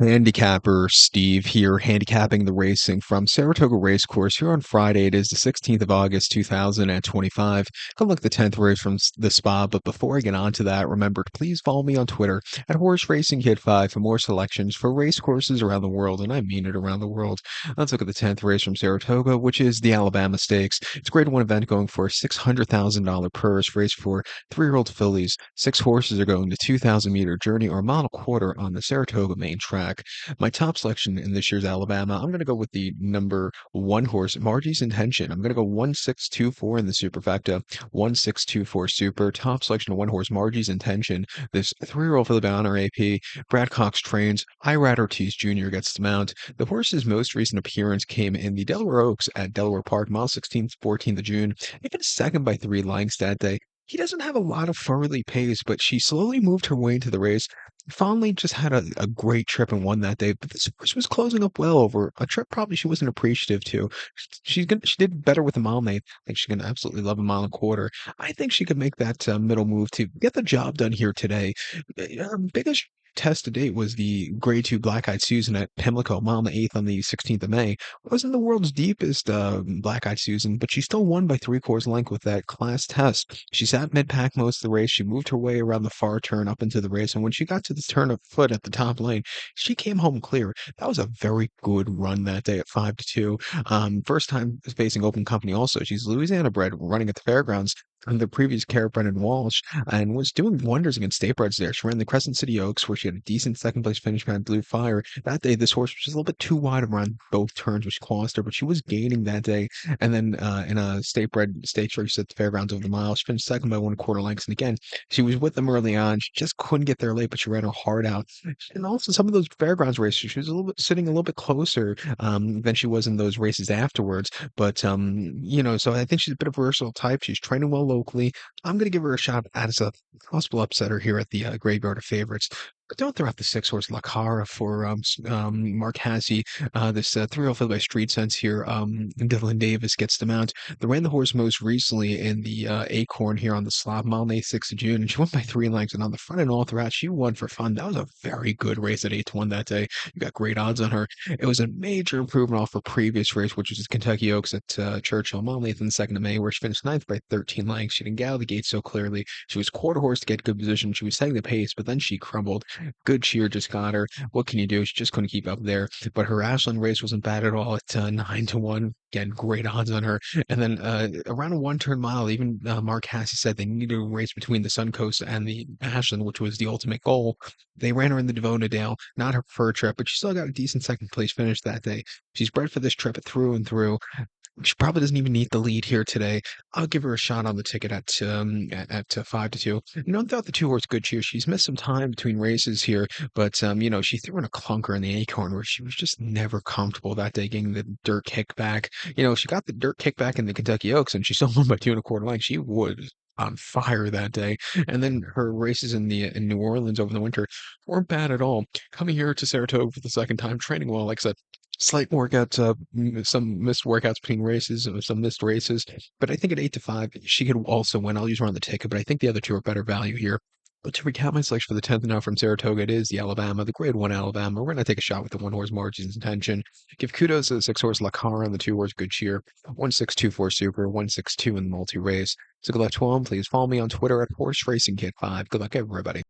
Handicapper Steve here, handicapping the racing from Saratoga Racecourse here on Friday. It is the 16th of August, 2025. Come look at the 10th race from the spa. But before I get on to that, remember to please follow me on Twitter at Horse Racing Kid 5 for more selections for race courses around the world. And I mean it, around the world. Let's look at the 10th race from Saratoga, which is the Alabama Stakes. It's a grade one event going for a $600,000 purse race for 3-year-old fillies. Six horses are going to 2,000-meter journey or a mile and a quarter on the Saratoga main track. My top selection in this year's Alabama, I'm going to go with the number one horse, Margie's Intention. I'm going to go 1624 in the superfecta, 1624 super. Top selection of one horse, Margie's Intention. This 3-year-old filly by Honor AP. Brad Cox trains. Irad Ortiz Jr. gets the mount. The horse's most recent appearance came in the Delaware Oaks at Delaware Park, mile 16th, 14th of June. He finished second by 3 lengths that day. He doesn't have a lot of early pace, but she slowly moved her way into the race. Fondly just had a great trip and won that day, but this horse was closing up well over a trip probably she wasn't appreciative to. She did better with a mile and eighth. I think she's gonna absolutely love a mile and a quarter. I think she could make that middle move to get the job done here today. Biggest test to date was the Grade 2 Black-Eyed Susan at Pimlico, mile and the eighth on the 16th of May. Wasn't the world's deepest Black-Eyed Susan, but she still won by three-quarters length with that class test. She sat mid-pack most of the race. She moved her way around the far turn up into the race, and when she got to the turn of foot at the top lane, she came home clear. That was a very good run that day at 5-2. First time facing open company also. She's Louisiana bred, running at the fairgrounds. And the previous care, Brendan Walsh, and was doing wonders against state breds there. She ran the Crescent City Oaks, where she had a decent second place finish behind Blue Fire. That day, this horse was just a little bit too wide around both turns, which cost her, but she was gaining that day. And then in a state bred stakes race at the fairgrounds over the mile, she finished second by 1/4 lengths. And again, she was with them early on. She just couldn't get there late, but she ran her heart out. And also some of those fairgrounds races, she was a little bit sitting a little bit closer than she was in those races afterwards. But so I think she's a bit of a versatile type. She's training well locally. I'm going to give her a shot as a possible upsetter here at the graveyard of favorites. But don't throw out the six-horse La Cara for Mark Hasse. This 3-year-old filly by Street Sense here. Dylan Davis gets the mount. They ran the horse most recently in the Acorn here on the slot, mile and 6th of June, and she won by 3 lengths. And on the front and all throughout, she won for fun. That was a very good race at 8-1 that day. You got great odds on her. It was a major improvement off her previous race, which was at Kentucky Oaks at Churchill, mile and 8th and 2nd of May, where she finished ninth by 13 lengths. She didn't get out of the gate so clearly. She was quarter horse to get good position. She was setting the pace, but then she crumbled. Good cheer just got her. What can you do? She just couldn't keep up there. But her Ashland race wasn't bad at all at 9-1. Again, great odds on her. And then around a one-turn mile, even Mark Hasse said they needed a race between the Suncoast and the Ashland, which was the ultimate goal. They ran her in the Devona Dale, not her preferred trip, but she still got a decent second place finish that day. She's bred for this trip through and through. She probably doesn't even need the lead here today. I'll give her a shot on the ticket at 5-2. Don't thought the 2-horse Good Cheer. She's missed some time between races here, but she threw in a clunker in the Acorn where she was just never comfortable that day, getting the dirt kick back. She got the dirt kick back in the Kentucky Oaks, and she still won by 2 1/4 lengths. She was on fire that day. And then her races in New Orleans over the winter weren't bad at all. Coming here to Saratoga for the second time, training well, like I said. Slight workouts, some missed workouts between races, some missed races, but I think at 8-5, she could also win. I'll use her on the ticket, but I think the other two are better value here. But to recap my selection for the 10th now from Saratoga, it is the Alabama, the Grade 1 Alabama. We're going to take a shot with the 1-horse Margie's Intention. Give kudos to the 6-horse La Cara and the 2-horse Good Cheer. 1624 Super, 162 in the multi-race. So good luck to all. Please follow me on Twitter at Horse Racing Kid 5. Good luck, everybody.